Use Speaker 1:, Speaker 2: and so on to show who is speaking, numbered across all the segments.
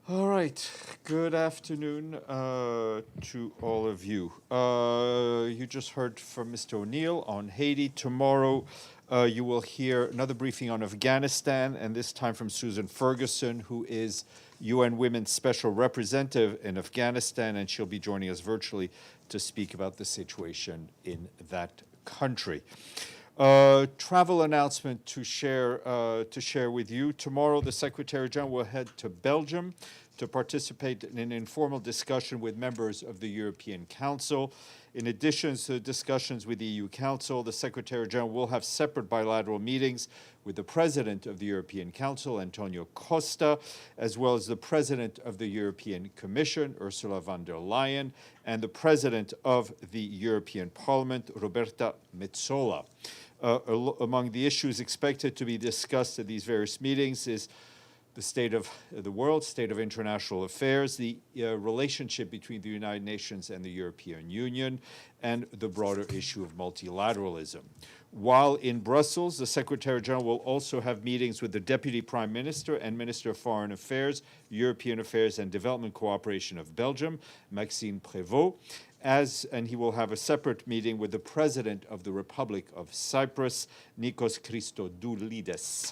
Speaker 1: All right. Good afternoon to all of you. You just heard from Mr. O'Neill on Haiti. Tomorrow, you will hear another briefing on Afghanistan, and this time from Susan Ferguson, who is UN Women's Special Representative in Afghanistan, and she'll be joining us virtually to speak about the situation in that country. Travel announcement to share with you. Tomorrow, the Secretary General will head to Belgium to participate in an informal discussion with members of the European Council. In addition to discussions with the EU Council, the Secretary General will have separate bilateral meetings with the President of the European Council, António Costa, as well as the President of the European Commission, Ursula von der Leyen, and the President of the European Parliament, Roberta Metsola. Among the issues expected to be discussed at these various meetings is the state of the world, state of international affairs, the relationship between the United Nations and the European Union, and the broader issue of multilateralism. While in Brussels, the Secretary General will also have meetings with the Deputy Prime Minister and Minister of Foreign Affairs, European Affairs and Development Cooperation of Belgium, Maxime Prévost, and he will have a separate meeting with the President of the Republic of Cyprus, Nikos Christodoulidis.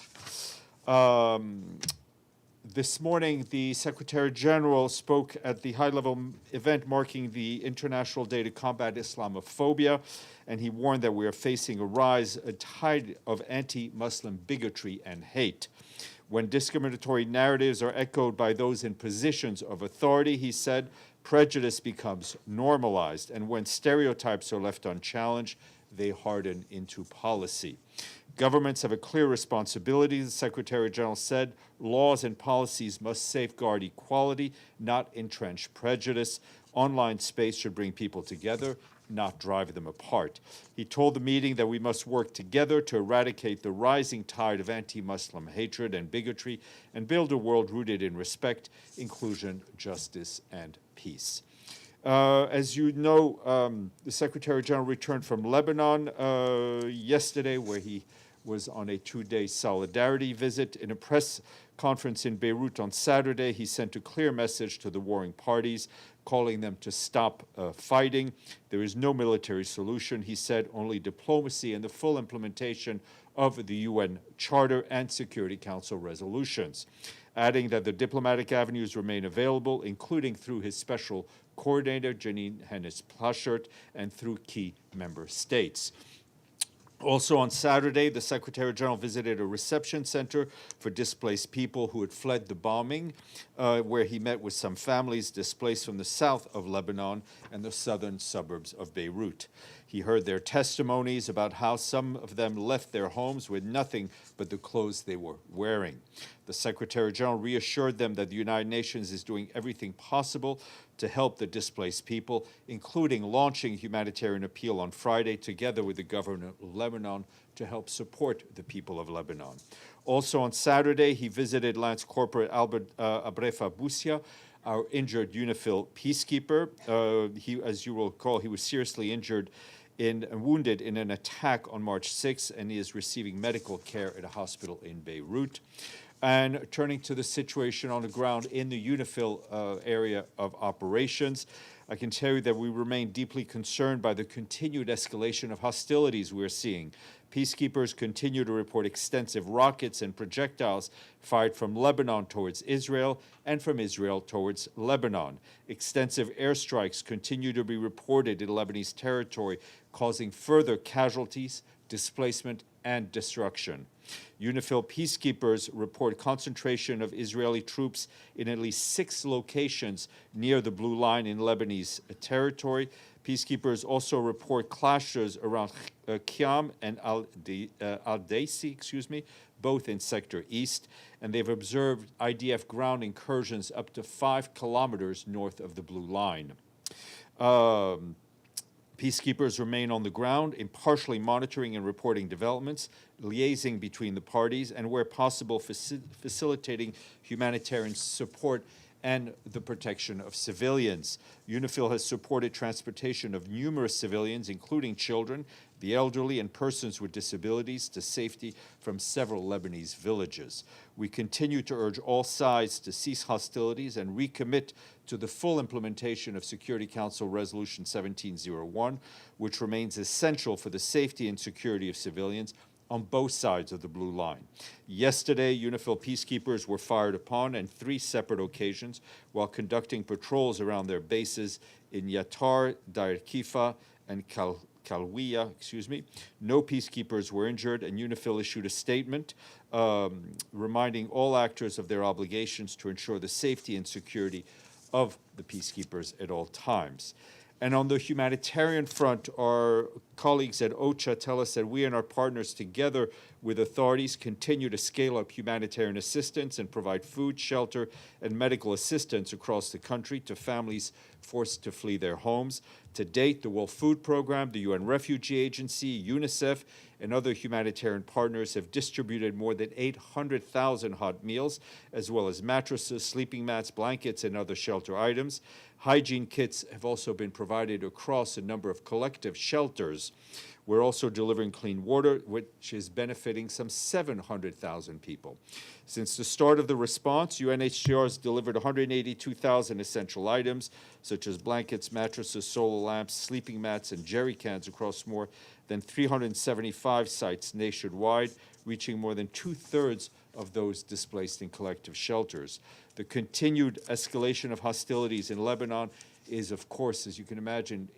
Speaker 1: This morning, the Secretary General spoke at the high-level event marking the International Day to Combat Islamophobia, and he warned that we are facing a tide of anti-Muslim bigotry and hate. When discriminatory narratives are echoed by those in positions of authority, he said, prejudice becomes normalized, and when stereotypes are left unchallenged, they harden into policy. Governments have a clear responsibility, the Secretary General said. Laws and policies must safeguard equality, not entrench prejudice. Online space should bring people together, not drive them apart. He told the meeting that we must work together to eradicate the rising tide of anti-Muslim hatred and bigotry and build a world rooted in respect, inclusion, justice, and peace. As you know, the Secretary General returned from Lebanon yesterday, where he was on a two-day solidarity visit. In a press conference in Beirut on Saturday, he sent a clear message to the warring parties, calling them to stop fighting. There is no military solution, he said, only diplomacy and the full implementation of the UN Charter and Security Council resolutions, adding that the diplomatic avenues remain available, including through his special coordinator, Janine Hennis-Plasschaert, and through key member states. Also on Saturday, the Secretary General visited a reception center for displaced people who had fled the bombing, where he met with some families displaced from the south of Lebanon and the southern suburbs of Beirut. He heard their testimonies about how some of them left their homes with nothing but the clothes they were wearing. The Secretary General reassured them that the United Nations is doing everything possible to help the displaced people, including launching a humanitarian appeal on Friday together with the government of Lebanon to help support the people of Lebanon. Also on Saturday, he visited Lance Corporal Albert Abrefa Busia, our injured UNIFIL peacekeeper. As you will recall, he was seriously injured and wounded in an attack on March 6th, and he is receiving medical care at a hospital in Beirut. And turning to the situation on the ground in the UNIFIL area of operations, I can tell you that we remain deeply concerned by the continued escalation of hostilities we're seeing. Peacekeepers continue to report extensive rockets and projectiles fired from Lebanon towards Israel and from Israel towards Lebanon. Extensive airstrikes continue to be reported in Lebanese territory, causing further casualties, displacement, and destruction. UNIFIL peacekeepers report concentration of Israeli troops in at least 6 locations near the Blue Line in Lebanese territory. Peacekeepers also report clashes around Khiam and Al-Daisi, both in Sector East, and they've observed IDF ground incursions up to 5 kilometers north of the Blue Line. Peacekeepers remain on the ground, impartially monitoring and reporting developments, liaising between the parties, and where possible, facilitating humanitarian support and the protection of civilians. UNIFIL has supported transportation of numerous civilians, including children. the elderly, and persons with disabilities to safety from several Lebanese villages. We continue to urge all sides to cease hostilities and recommit to the full implementation of Security Council Resolution 1701, which remains essential for the safety and security of civilians on both sides of the blue line. Yesterday, UNIFIL peacekeepers were fired upon on 3 separate occasions while conducting patrols around their bases in Yatar, Deir Kifa, and Kalwiya. No peacekeepers were injured, and UNIFIL issued a statement reminding all actors of their obligations to ensure the safety and security of the peacekeepers at all times. And on the humanitarian front, our colleagues at OCHA tell us that we and our partners, together with authorities, continue to scale up humanitarian assistance and provide food, shelter, and medical assistance across the country to families forced to flee their homes. To date, the World Food Programme, the UN Refugee Agency, UNICEF, and other humanitarian partners have distributed more than 800,000 hot meals, as well as mattresses, sleeping mats, blankets, and other shelter items. Hygiene kits have also been provided across a number of collective shelters. We're also delivering clean water, which is benefiting some 700,000 people. Since the start of the response, UNHCR has delivered 182,000 essential items, such as blankets, mattresses, solar lamps, sleeping mats, and jerry cans across more than 375 sites nationwide, reaching more than 2/3 of those displaced in collective shelters. The continued escalation of hostilities in Lebanon is, of course, as you can imagine,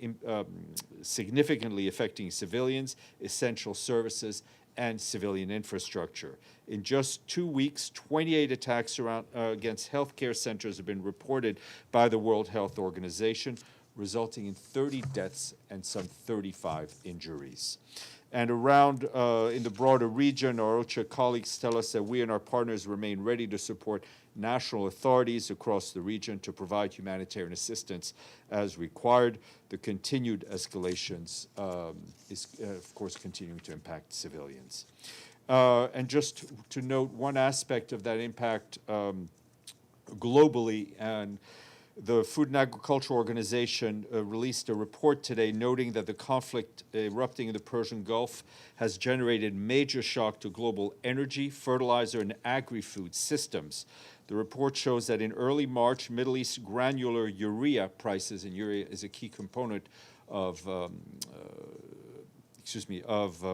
Speaker 1: significantly affecting civilians, essential services, and civilian infrastructure. In just 2 weeks, 28 attacks against healthcare centers have been reported by the World Health Organization, resulting in 30 deaths and some 35 injuries. And around in the broader region, our OCHA colleagues tell us that we and our partners remain ready to support national authorities across the region to provide humanitarian assistance as required. The continued escalations is, of course, continuing to impact civilians. And just to note one aspect of that impact globally, and the Food and Agriculture Organization released a report today noting that the conflict erupting in the Persian Gulf has generated major shock to global energy, fertilizer, and agri-food systems. The report shows that in early March, Middle East granular urea prices, and urea is a key component of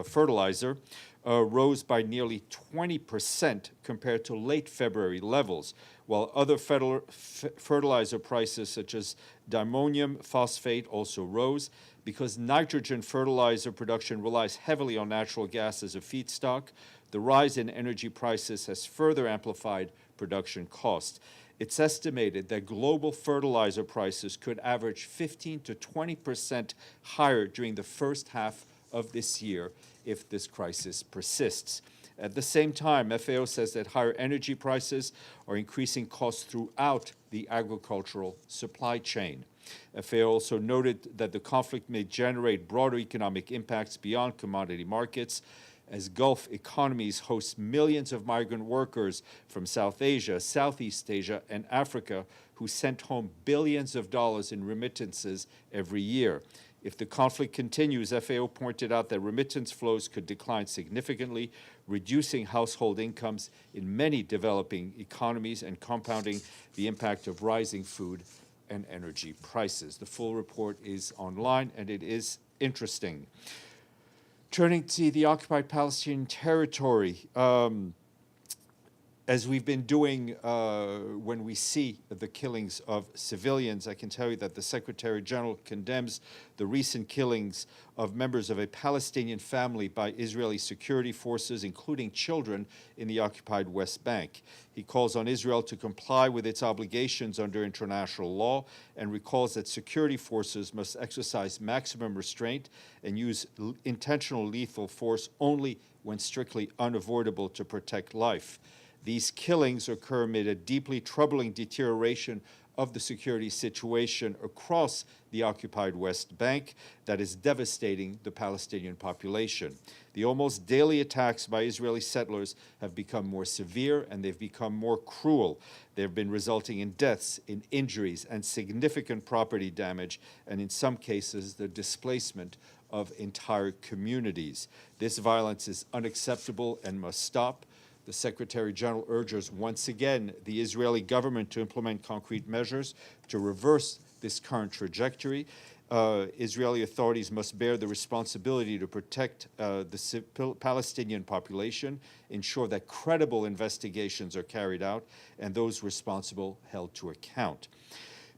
Speaker 1: fertilizer, rose by nearly 20% compared to late February levels, while other fertilizer prices such as diammonium phosphate also rose. Because nitrogen fertilizer production relies heavily on natural gas as a feedstock, the rise in energy prices has further amplified production costs. It's estimated that global fertilizer prices could average 15 to 20% higher during the first half of this year if this crisis persists. At the same time, FAO says that higher energy prices are increasing costs throughout the agricultural supply chain. FAO also noted that the conflict may generate broader economic impacts beyond commodity markets, as Gulf economies host millions of migrant workers from South Asia, Southeast Asia, and Africa who sent home billions of dollars in remittances every year. If the conflict continues, FAO pointed out that remittance flows could decline significantly, reducing household incomes in many developing economies and compounding the impact of rising food and energy prices. The full report is online, and it is interesting. Turning to the occupied Palestinian territory, as we've been doing when we see the killings of civilians, I can tell you that the Secretary General condemns the recent killings of members of a Palestinian family by Israeli security forces, including children, in the occupied West Bank. He calls on Israel to comply with its obligations under international law and recalls that security forces must exercise maximum restraint and use intentional lethal force only when strictly unavoidable to protect life. These killings occur amid a deeply troubling deterioration of the security situation across the occupied West Bank that is devastating the Palestinian population. The almost daily attacks by Israeli settlers have become more severe and they've become more cruel. They've been resulting in deaths, in injuries, and significant property damage, and in some cases, the displacement of entire communities. This violence is unacceptable and must stop. The Secretary General urges once again the Israeli government to implement concrete measures to reverse this current trajectory. Israeli authorities must bear the responsibility to protect the Palestinian population, ensure that credible investigations are carried out, and those responsible held to account.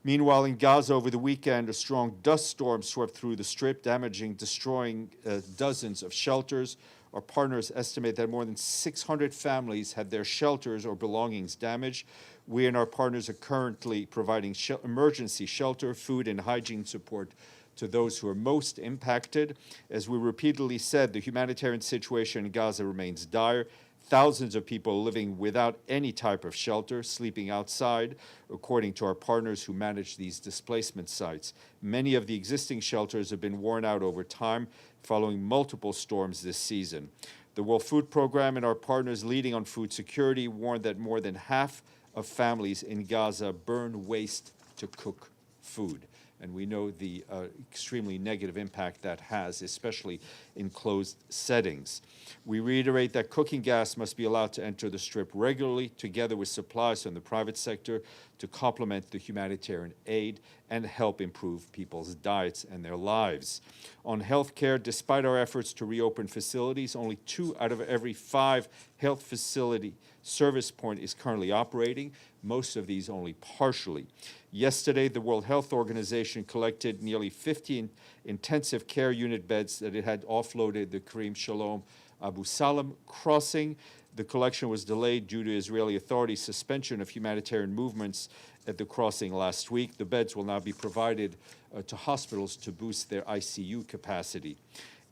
Speaker 1: Meanwhile, in Gaza over the weekend, a strong dust storm swept through the Strip, destroying dozens of shelters. Our partners estimate that more than 600 families had their shelters or belongings damaged. We and our partners are currently providing emergency shelter, food, and hygiene support to those who are most impacted. As we repeatedly said, the humanitarian situation in Gaza remains dire. Thousands of people living without any type of shelter, sleeping outside, according to our partners who manage these displacement sites. Many of the existing shelters have been worn out over time, following multiple storms this season. The World Food Programme and our partners leading on food security warned that more than half of families in Gaza burn waste to cook food. And we know the extremely negative impact that has, especially in closed settings. We reiterate that cooking gas must be allowed to enter the Strip regularly, together with supplies from the private sector, to complement the humanitarian aid and help improve people's diets and their lives. On healthcare, despite our efforts to reopen facilities, only 2 out of every 5 health facility service point is currently operating, most of these only partially. Yesterday, the World Health Organization collected nearly 50 intensive care unit beds that it had offloaded the Karim Shalom Abu Salam crossing. The collection was delayed due to Israeli authorities' suspension of humanitarian movements at the crossing last week. The beds will now be provided to hospitals to boost their ICU capacity.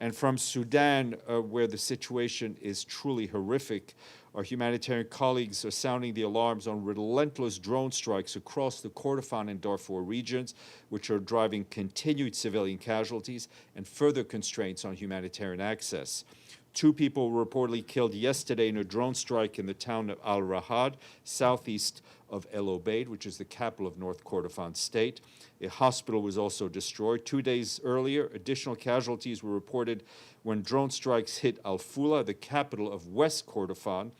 Speaker 1: And from Sudan, where the situation is truly horrific, our humanitarian colleagues are sounding the alarms on relentless drone strikes across the Kordofan and Darfur regions, which are driving continued civilian casualties and further constraints on humanitarian access. 2 people were reportedly killed yesterday in a drone strike in the town of Al-Rahad, southeast of El Obeid, which is the capital of North Kordofan state. A hospital was also destroyed. 2 days earlier, additional casualties were reported when drone strikes hit Al-Fula, the capital of West Kordofan.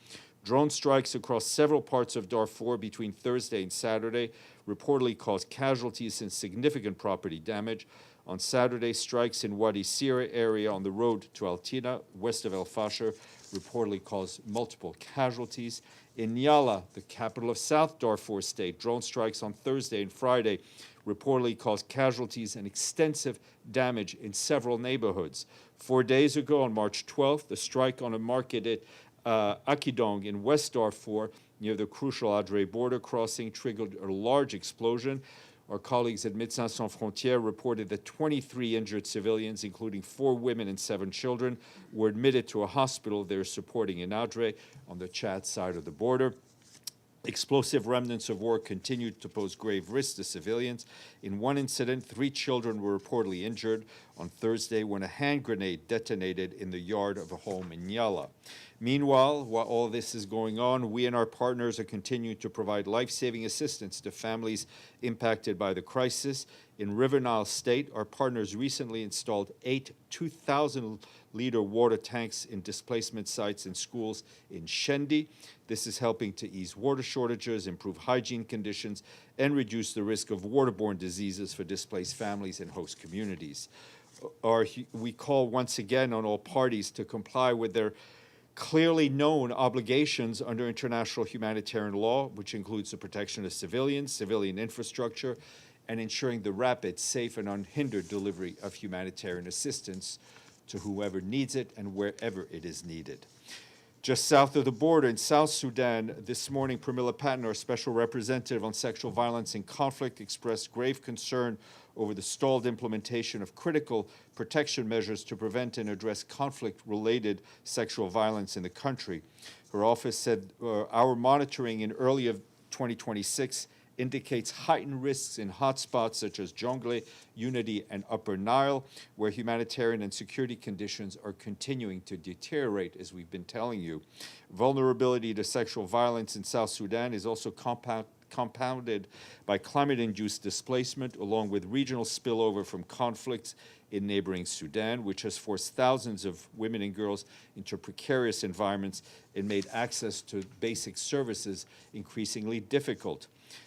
Speaker 1: Drone strikes across several parts of Darfur between Thursday and Saturday reportedly caused casualties and significant property damage. On Saturday, strikes in Wadi Sira area on the road to Al-Tina, west of El Fasher, reportedly caused multiple casualties. In Nyala, the capital of South Darfur State, drone strikes on Thursday and Friday reportedly caused casualties and extensive damage in several neighborhoods. 4 days ago, on March 12th, the strike on a market at Akidong in West Darfur, near the crucial Adre border crossing, triggered a large explosion. Our colleagues at Médecins Sans Frontières reported that 23 injured civilians, including 4 women and 7 children, were admitted to a hospital they're supporting in Adre on the Chad side of the border. Explosive remnants of war continued to pose grave risks to civilians. In one incident, 3 children were reportedly injured on Thursday when a hand grenade detonated in the yard of a home in Nyala. Meanwhile, while all this is going on, we and our partners are continuing to provide life-saving assistance to families impacted by the crisis. In River Nile State, our partners recently installed 8 2,000-liter water tanks in displacement sites and schools in Shendi. This is helping to ease water shortages, improve hygiene conditions, and reduce the risk of waterborne diseases for displaced families and host communities. We call once again on all parties to comply with their clearly known obligations under international humanitarian law, which includes the protection of civilians, civilian infrastructure, and ensuring the rapid, safe, and unhindered delivery of humanitarian assistance to whoever needs it and wherever it is needed. Just south of the border in South Sudan, this morning, Pramila Patten, our special representative on sexual violence and conflict, expressed grave concern over the stalled implementation of critical protection measures to prevent and address conflict-related sexual violence in the country. Her office said our monitoring in early of 2026 indicates heightened risks in hotspots such as Jonglei, Unity, and Upper Nile, where humanitarian and security conditions are continuing to deteriorate, as we've been telling you. Vulnerability to sexual violence in South Sudan is also compounded by climate-induced displacement, along with regional spillover from conflicts in neighboring Sudan, which has forced thousands of women and girls into precarious environments and made access to basic services increasingly difficult.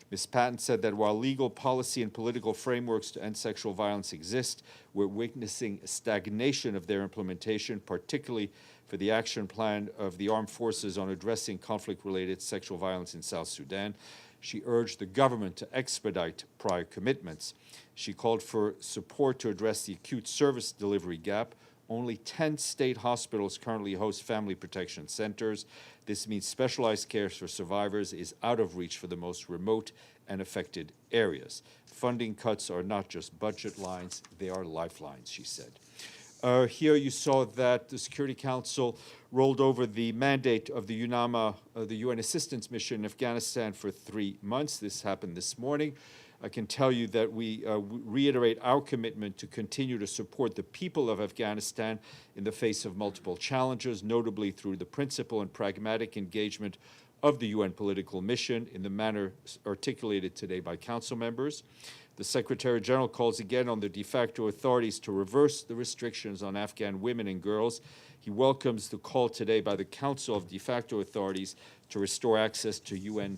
Speaker 1: Ms. Patton said that while legal, policy, and political frameworks to end sexual violence exist, we're witnessing a stagnation of their implementation, particularly for the action plan of the armed forces on addressing conflict-related sexual violence in South Sudan. She urged the government to expedite prior commitments. She called for support to address the acute service delivery gap. Only 10 state hospitals currently host family protection centers. This means specialized care for survivors is out of reach for the most remote and affected areas. Funding cuts are not just budget lines, they are lifelines, she said. Here you saw that the Security Council rolled over the mandate of the UNAMA, the UN Assistance Mission in Afghanistan, for 3 months. This happened this morning. I can tell you that we reiterate our commitment to continue to support the people of Afghanistan in the face of multiple challenges, notably through the principle and pragmatic engagement of the UN political mission in the manner articulated today by Council members. The Secretary General calls again on the de facto authorities to reverse the restrictions on Afghan women and girls. He welcomes the call today by the Council of de facto authorities to restore access to UN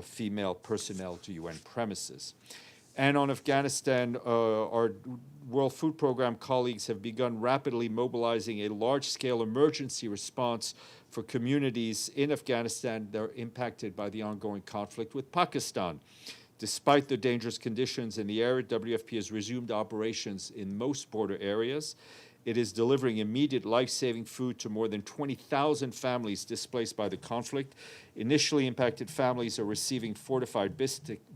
Speaker 1: female personnel to UN premises. And on Afghanistan, our World Food Program colleagues have begun rapidly mobilizing a large-scale emergency response for communities in Afghanistan that are impacted by the ongoing conflict with Pakistan. Despite the dangerous conditions in the area, WFP has resumed operations in most border areas. It is delivering immediate life-saving food to more than 20,000 families displaced by the conflict. Initially impacted families are receiving fortified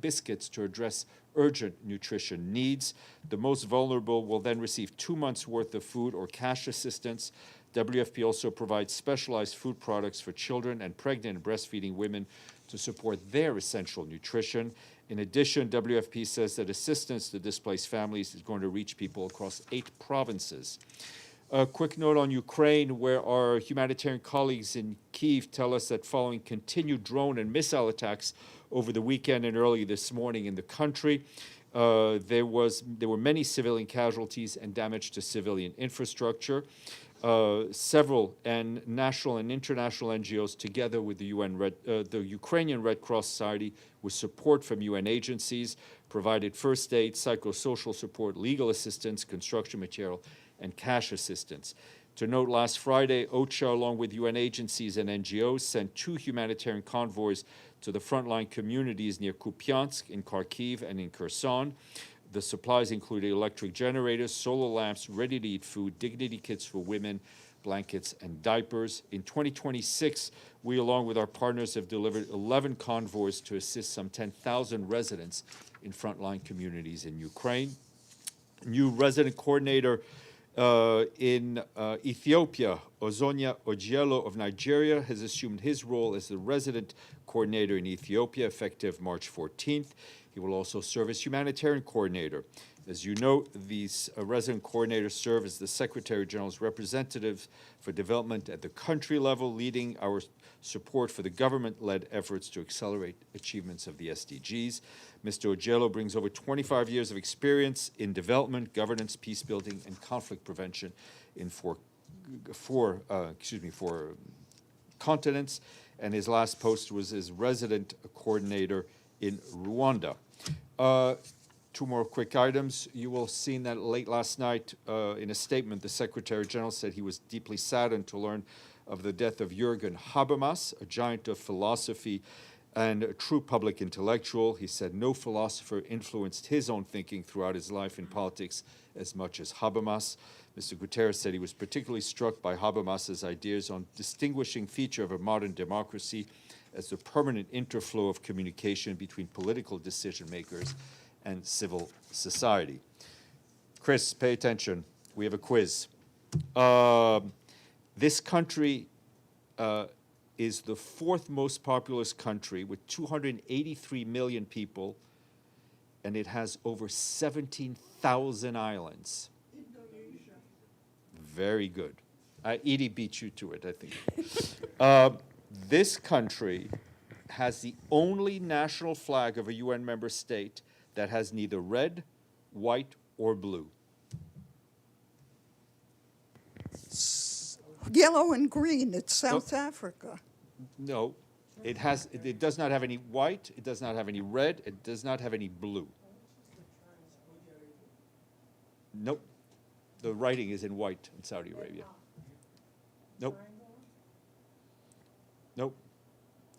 Speaker 1: biscuits to address urgent nutrition needs. The most vulnerable will then receive 2 months' worth of food or cash assistance. WFP also provides specialized food products for children and pregnant and breastfeeding women to support their essential nutrition. In addition, WFP says that assistance to displaced families is going to reach people across 8 provinces. A quick note on Ukraine, where our humanitarian colleagues in Kyiv tell us that following continued drone and missile attacks over the weekend and early this morning in the country, there were many civilian casualties and damage to civilian infrastructure. Several national and international NGOs, together with the Ukrainian Red Cross Society, with support from UN agencies, provided first aid, psychosocial support, legal assistance, construction material, and cash assistance. To note, last Friday, OCHA, along with UN agencies and NGOs, sent 2 humanitarian convoys to the frontline communities near Kupiansk, in Kharkiv, and in Kherson. The supplies included electric generators, solar lamps, ready-to-eat food, dignity kits for women, blankets, and diapers. In 2026, we, along with our partners, have delivered 11 convoys to assist some 10,000 residents in frontline communities in Ukraine. New resident coordinator in Ethiopia, Ozonia Ojielo of Nigeria, has assumed his role as the resident coordinator in Ethiopia effective March 14th. He will also serve as humanitarian coordinator. As you know, these resident coordinators serve as the Secretary General's representatives for development at the country level, leading our support for the government-led efforts to accelerate achievements of the SDGs. Mr. Ojielo brings over 25 years of experience in development, governance, peace building, and conflict prevention in four continents, and his last post was as resident coordinator in Rwanda. 2 more quick items. You will have seen that late last night in a statement, the Secretary General said he was deeply saddened to learn of the death of Jürgen Habermas, a giant of philosophy and a true public intellectual. He said no philosopher influenced his own thinking throughout his life in politics as much as Habermas. Mr. Guterres said he was particularly struck by Habermas's ideas on distinguishing feature of a modern democracy as the permanent interflow of communication between political decision makers and civil society. Chris, pay attention. We have a quiz. This country is the 4th most populous country with 283 million people, and it has over 17,000 islands.
Speaker 2: Indonesia.
Speaker 1: Very good. Edie beat you to it, I think. This country has the only national flag of a UN member state that has neither red, white, or blue?
Speaker 2: Yellow and green, it's South Africa.
Speaker 1: No, it does not have any white, it does not have any red, it does not have any blue. Nope. The writing is in white in Saudi Arabia. Nope. Nope.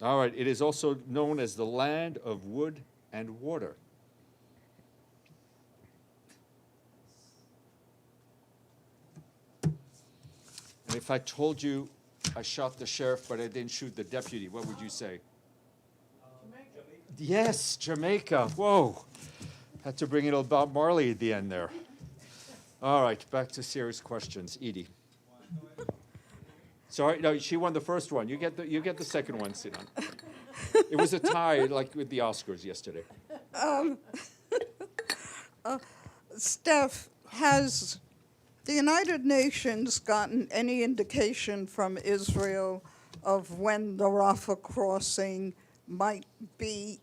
Speaker 1: All right, it is also known as the land of wood and water. And if I told you I shot the sheriff, but I didn't shoot the deputy, what would you say? Jamaica. Yes, Jamaica. Whoa. Had to bring in a Bob Marley at the end there. All right, back to serious questions. Edie. Sorry, no, she won the first one. You get the second one, Sinan. It was a tie, like with the Oscars yesterday.
Speaker 2: Steph, has the United Nations gotten any indication from Israel of when the Rafah crossing might be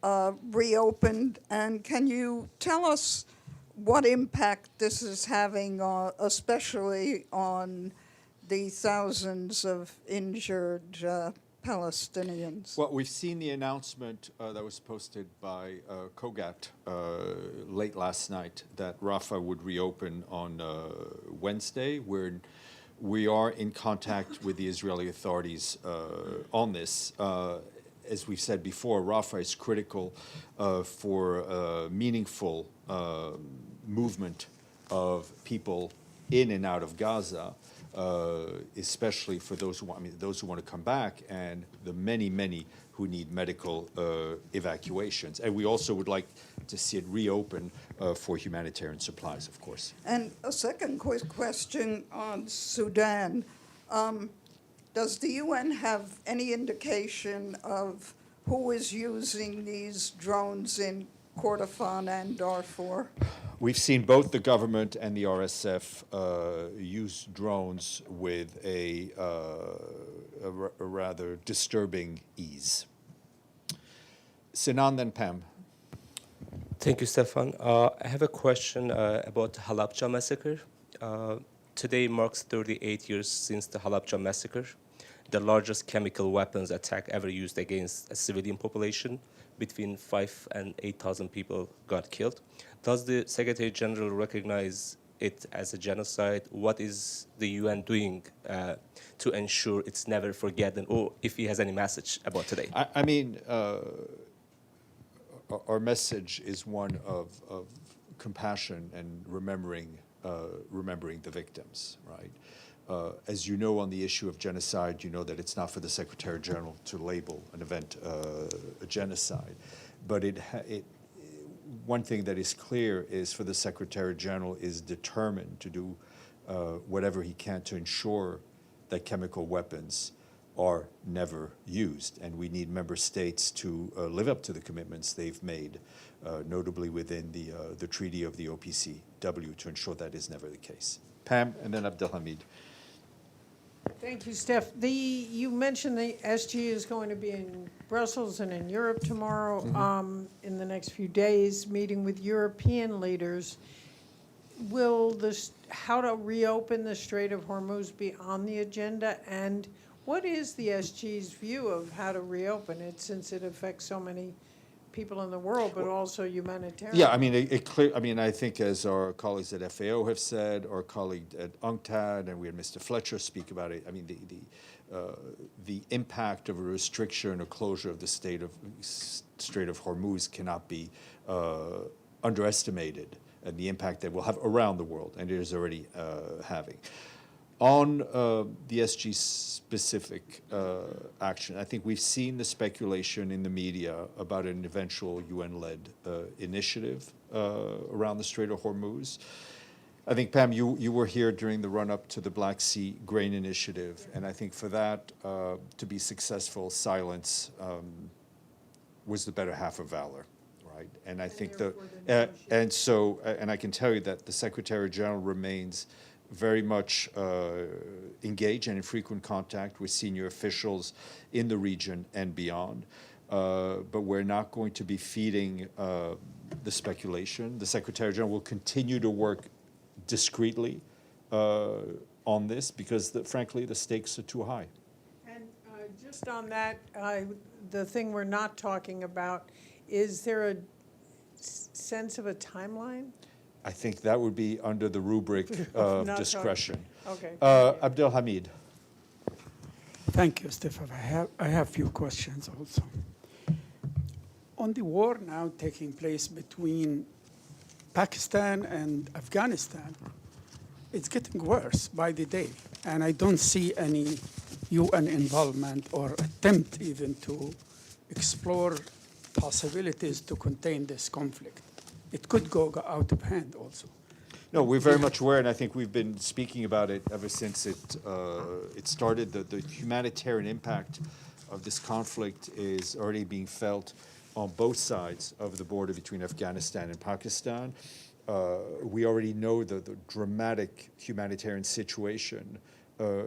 Speaker 2: reopened? And can you tell us what impact this is having, especially on the thousands of injured Palestinians?
Speaker 1: Well, we've seen the announcement that was posted by Kogat late last night that Rafah would reopen on Wednesday. We are in contact with the Israeli authorities on this. As we've said before, Rafah is critical for meaningful movement of people in and out of Gaza, especially for those who want to come back, and the many who need medical evacuations. And we also would like to see it reopen for humanitarian supplies, of course.
Speaker 2: And a second quick question on Sudan. Does the UN have any indication of who is using these drones in Kordofan and Darfur?
Speaker 1: We've seen both the government and the RSF use drones with a rather disturbing ease. Sinan, then Pam.
Speaker 3: Thank you, Stéphane. I have a question about the Halapja massacre. Today marks 38 years since the Halapja massacre, the largest chemical weapons attack ever used against a civilian population. Between 5,000 and 8,000 people got killed. Does the Secretary General recognize it as a genocide? What is the UN doing to ensure it's never forgotten, or if he has any message about today?
Speaker 1: I mean, our message is one of compassion and remembering the victims, right? As you know, on the issue of genocide, you know that it's not for the Secretary General to label an event a genocide. But one thing that is clear is for the Secretary General is determined to do whatever he can to ensure that chemical weapons are never used. And we need member states to live up to the commitments they've made, notably within the Treaty of the OPCW, to ensure that is never the case. Pam, and then Abdelhamid.
Speaker 4: Thank you, Steph. You mentioned the SG is going to be in Brussels and in Europe tomorrow, in the next few days, meeting with European leaders. Will how to reopen the Strait of Hormuz be on the agenda? And what is the SG's view of how to reopen it, since it affects so many people in the world, but also humanitarian?
Speaker 1: Yeah, I mean, I think as our colleagues at FAO have said, our colleague at UNCTAD, and we had Mr. Fletcher speak about it. I mean, the impact of a restriction or closure of the Strait of Hormuz cannot be underestimated, and the impact that will have around the world, and it is already having. On the SG specific action, I think we've seen the speculation in the media about an eventual UN-led initiative around the Strait of Hormuz. I think, Pam, you were here during the run-up to the Black Sea Grain Initiative, and I think for that to be successful, silence was the better half of valor, right? And I think and I can tell you that the Secretary General remains very much engaged and in frequent contact with senior officials in the region and beyond. but we're not going to be feeding the speculation. The Secretary General will continue to work discreetly on this because, frankly, the stakes are too high.
Speaker 4: And just on that, the thing we're not talking about, is there a sense of a timeline?
Speaker 1: I think that would be under the rubric of
Speaker 4: Not
Speaker 1: discretion.
Speaker 4: Okay.
Speaker 1: Abdel Hamid.
Speaker 5: Thank you, Stéphane. I have few questions also. On the war now taking place between Pakistan and Afghanistan, it's getting worse by the day, and I don't see any UN involvement or attempt even to explore possibilities to contain this conflict. It could go out of hand also.
Speaker 1: No, we're very much aware, and I think we've been speaking about it ever since it started. The humanitarian impact of this conflict is already being felt on both sides of the border between Afghanistan and Pakistan. We already know the dramatic humanitarian situation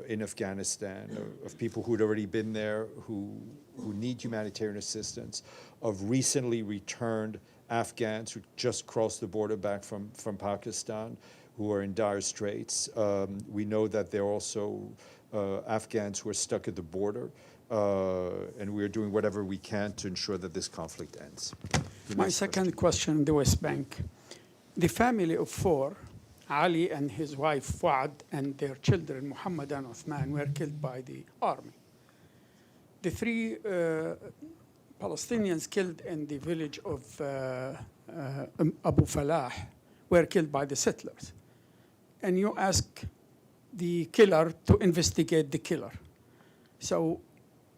Speaker 1: in Afghanistan, of people who had already been there, who need humanitarian assistance, of recently returned Afghans who just crossed the border back from Pakistan, who are in dire straits. We know that there are also Afghans who are stuck at the border, and we are doing whatever we can to ensure that this conflict ends.
Speaker 5: My second question, the West Bank. The family of four, Ali and his wife Fuad, and their children, Muhammad and Uthman, were killed by the army. The three Palestinians killed in the village of Abu Falah were killed by the settlers. And you ask the killer to investigate the killer. So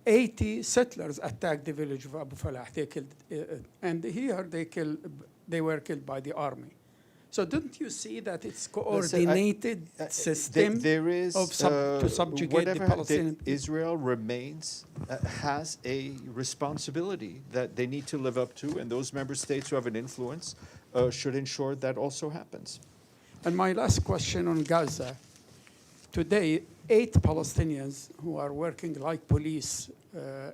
Speaker 5: 80 settlers attacked the village of Abu Falah. They killed, and here they were killed by the army. So don't you see that it's coordinated system
Speaker 1: there is,
Speaker 5: to subjugate the Palestinian?
Speaker 1: Israel has a responsibility that they need to live up to, and those member states who have an influence should ensure that also happens.
Speaker 5: And my last question on Gaza. Today, 8 Palestinians who are working like police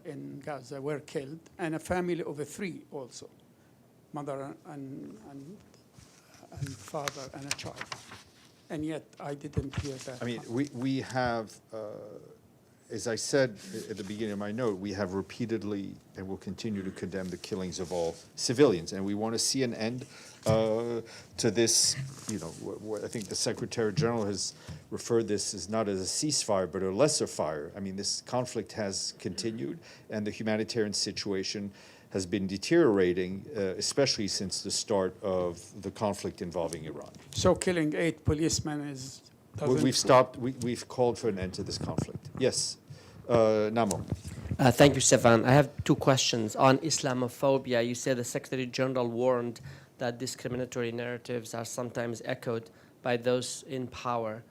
Speaker 5: in Gaza were killed, and a family of 3 also, mother and father and a child. And yet I didn't hear that.
Speaker 1: I mean, we have, as I said at the beginning of my note, we have repeatedly and will continue to condemn the killings of all civilians. And we want to see an end to this, I think the Secretary General has referred this as not as a ceasefire, but a lesser fire. I mean, this conflict has continued, and the humanitarian situation has been deteriorating, especially since the start of the conflict involving Iran.
Speaker 5: So killing 8 policemen
Speaker 1: We've called for an end to this conflict. Yes, Namo.
Speaker 6: Thank you, Stéphane. I have 2 questions. On Islamophobia, you said the Secretary General warned that discriminatory narratives are sometimes echoed by those in power.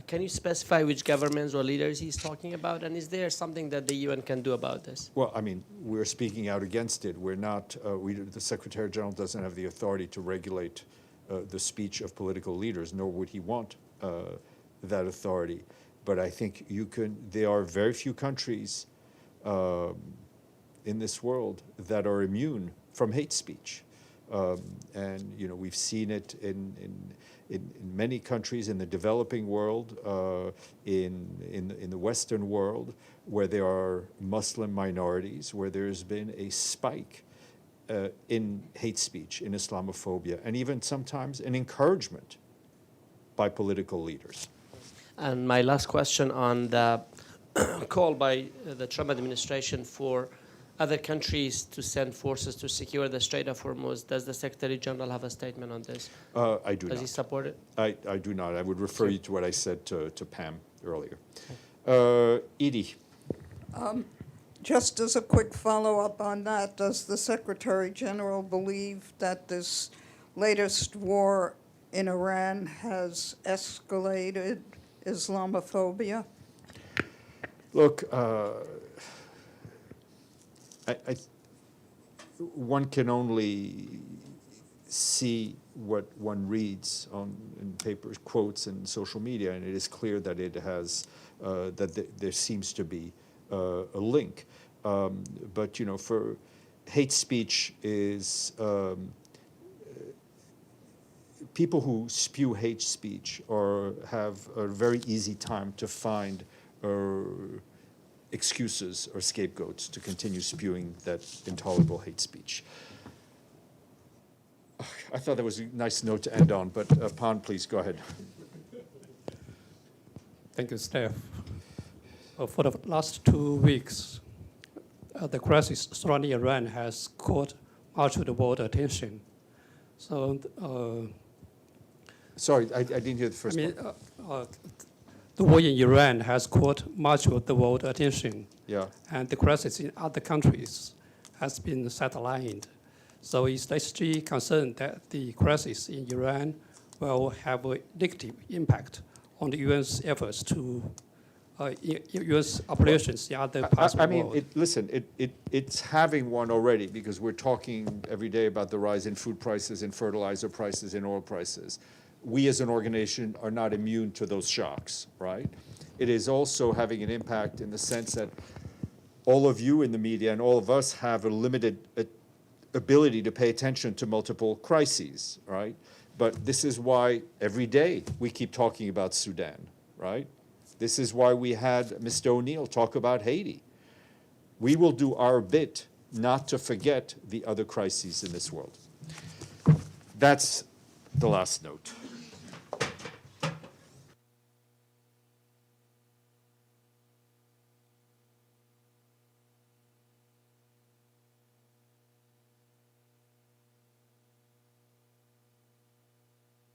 Speaker 6: Can you specify which governments or leaders he's talking about? And is there something that the UN can do about this?
Speaker 1: Well, I mean, we're speaking out against it. We're not, the Secretary General doesn't have the authority to regulate the speech of political leaders, nor would he want that authority. But I think there are very few countries in this world that are immune from hate speech. And, we've seen it in many countries in the developing world, in the Western world, where there are Muslim minorities, where there's been a spike in hate speech, in Islamophobia, and even sometimes an encouragement by political leaders.
Speaker 6: And my last question on the call by the Trump administration for other countries to send forces to secure the Strait of Hormuz. Does the Secretary General have a statement on this?
Speaker 1: I do not.
Speaker 6: Does he support it?
Speaker 1: I do not. I would refer you to what I said to Pam earlier. Edie.
Speaker 2: Just as a quick follow-up on that, does the Secretary General believe that this latest war in Iran has escalated Islamophobia?
Speaker 1: Look, one can only see what one reads in papers, quotes, and social media, and it is clear that it has there seems to be a link. But, you know, for hate speech is people who spew hate speech or have a very easy time to find excuses or scapegoats to continue spewing that intolerable hate speech. I thought that was a nice note to end on, but Pan, please go ahead.
Speaker 7: Thank you, Steph. For the last 2 weeks, the crisis surrounding Iran has caught much of the world attention. So,
Speaker 1: Sorry, I didn't hear the first part.
Speaker 7: the war in Iran has caught much of the world attention.
Speaker 1: Yeah.
Speaker 7: And the crisis in other countries has been sidelined. So is the SG concerned that the crisis in Iran will have a negative impact on the UN's efforts to U.S. operations in other parts of the world?
Speaker 1: It's having one already, because we're talking every day about the rise in food prices, in fertilizer prices, in oil prices. We as an organization are not immune to those shocks, right? It is also having an impact in the sense that all of you in the media and all of us have a limited ability to pay attention to multiple crises, right? But this is why every day we keep talking about Sudan, right? This is why we had Mr. O'Neill talk about Haiti. We will do our bit not to forget the other crises in this world. That's the last note.